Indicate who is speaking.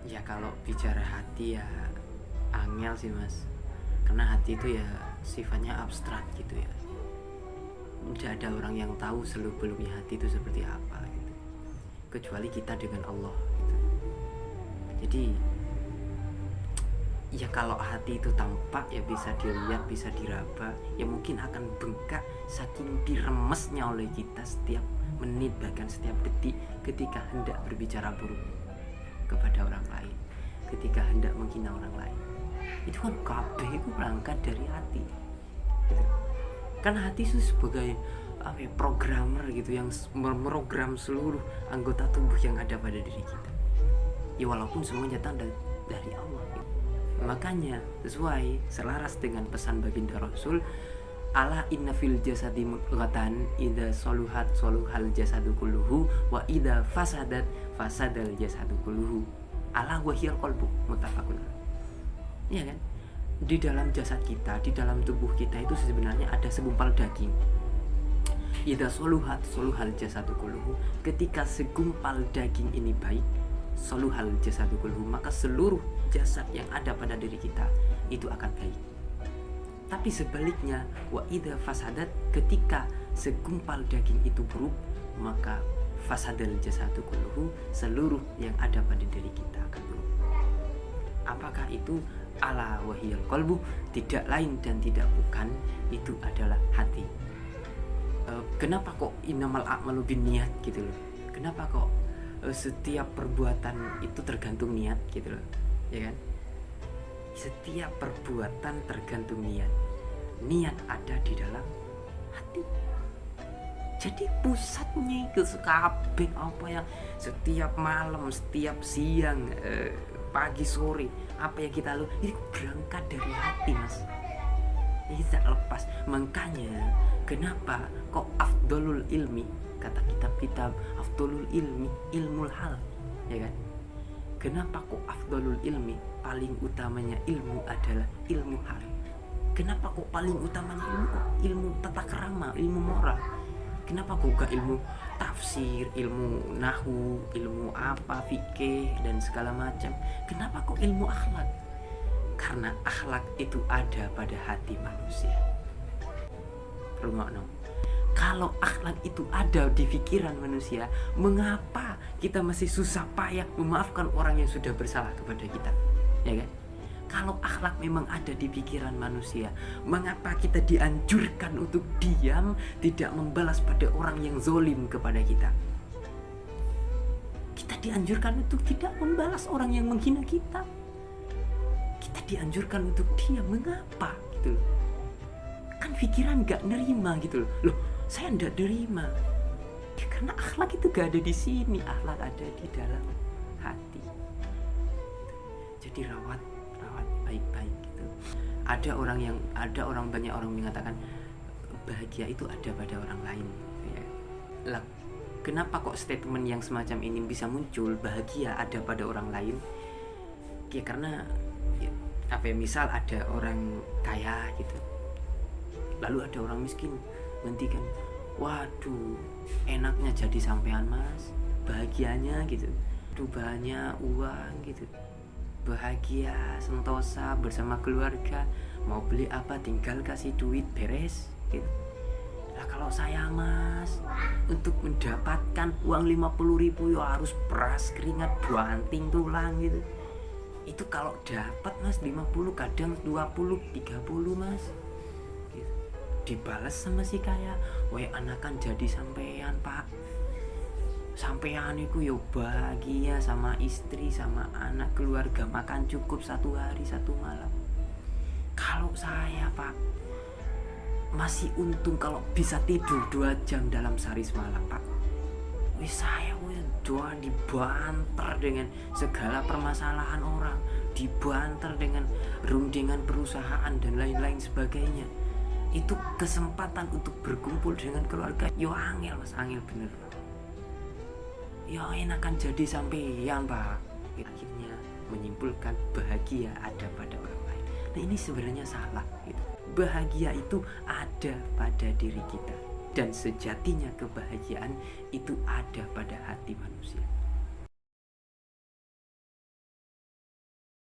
Speaker 1: Ya kalau bicara hati ya angel sih mas, karena hati itu ya sifatnya abstrak gitu ya. Tidak ada orang yang tahu seluk-beluknya hati itu seperti apa gitu, kecuali kita dengan Allah gitu. Jadi ya kalau hati itu tampak ya bisa dilihat, bisa diraba, ya mungkin akan bengkak saking diremesnya oleh kita setiap menit bahkan setiap detik ketika hendak berbicara buruk kepada orang lain, ketika hendak menghina orang lain. Itu kan kabeh itu berangkat dari hati gitu. Kan hati itu sebagai programmer gitu yang merogram seluruh anggota tubuh yang ada pada diri kita. Ya walaupun semuanya tanda dari Allah gitu. Makanya sesuai selaras dengan pesan baginda Rasul, ala inna fil jasadi mudghatan idza soluhat soluhal jasadu kulluhu wa idza fasadat fasadal jasadu kulluhu ala wahyal qalbu muttafaqun. Iya kan? Di dalam jasad kita, di dalam tubuh kita itu sebenarnya ada segumpal daging. Idza soluhat soluhal jasadu kulluhu, ketika segumpal daging ini baik, soluhal jasadu kulluhu, maka seluruh jasad yang ada pada diri kita itu akan baik. Tapi sebaliknya, wa idza fasadat, ketika segumpal daging itu buruk, maka fasadal jasadu kulluhu, seluruh yang ada pada diri kita akan buruk. Apakah itu? Ala wahiyal qalbu, tidak lain dan tidak bukan, itu adalah hati. Kenapa kok innamal a'malu binniyat gitu loh? Kenapa kok setiap perbuatan itu tergantung niat gitu loh, ya kan? Setiap perbuatan tergantung niat. Niat ada di dalam hati. Jadi pusatnya itu kabeh apa yang setiap malam, setiap siang, pagi, sore, apa yang kita lakukan itu berangkat dari hati mas. Ini tak lepas. Makanya kenapa kok afdolul ilmi, kata kitab-kitab, afdolul ilmi ilmul hal, ya kan? Kenapa kok afdolul ilmi, paling utamanya ilmu adalah ilmu hal? Kenapa kok paling utamanya ilmu? Ilmu tata krama, ilmu moral. Kenapa kok gak ilmu tafsir, ilmu nahu, ilmu apa, fikih dan segala macam? Kenapa kok ilmu akhlak? Karena akhlak itu ada pada hati manusia. Rungokno. Kalau akhlak itu ada di pikiran manusia, mengapa kita masih susah payah memaafkan orang yang sudah bersalah kepada kita? Ya kan? Kalau akhlak memang ada di pikiran manusia, mengapa kita dianjurkan untuk diam, tidak membalas pada orang yang zolim kepada kita? Kita dianjurkan untuk tidak membalas orang yang menghina kita. Kita dianjurkan untuk diam, mengapa gitu loh? Kan pikiran gak nerima gitu loh. Loh, saya gak nerima. Ya, karena akhlak itu gak ada di sini, akhlak ada di dalam hati. Jadi rawat baik-baik gitu. Ada banyak orang mengatakan bahagia itu ada pada orang lain ya. Lah, kenapa kok statement yang semacam ini bisa muncul, bahagia ada pada orang lain? Ya karena misal ada orang kaya gitu, lalu ada orang miskin, ngendikan, waduh enaknya jadi sampean mas, bahagianya gitu, tuh banyak uang gitu, bahagia, sentosa bersama keluarga, mau beli apa tinggal kasih duit beres gitu. Lah kalau saya mas, untuk mendapatkan uang 50.000 ya harus beras keringat banting tulang gitu. Itu kalau dapat mas 50, kadang 20, 30 mas gitu. Dibalas sama si kaya, weh anakan jadi sampean pak, sampean iku yo bahagia sama istri, sama anak, keluarga, makan cukup 1 hari 1 malam. Kalau saya pak, masih untung kalau bisa tidur 2 jam dalam sehari semalam pak. Wih saya doa dibanter dengan segala permasalahan orang, dibanter dengan rundingan perusahaan dan lain-lain sebagainya. Itu kesempatan untuk berkumpul dengan keluarga, yo angel mas, angel bener pak. Ya enakan jadi sampean pak. Akhirnya menyimpulkan bahagia ada pada orang lain. Nah ini sebenarnya salah gitu. Bahagia itu ada pada diri kita, dan sejatinya kebahagiaan itu ada pada hati.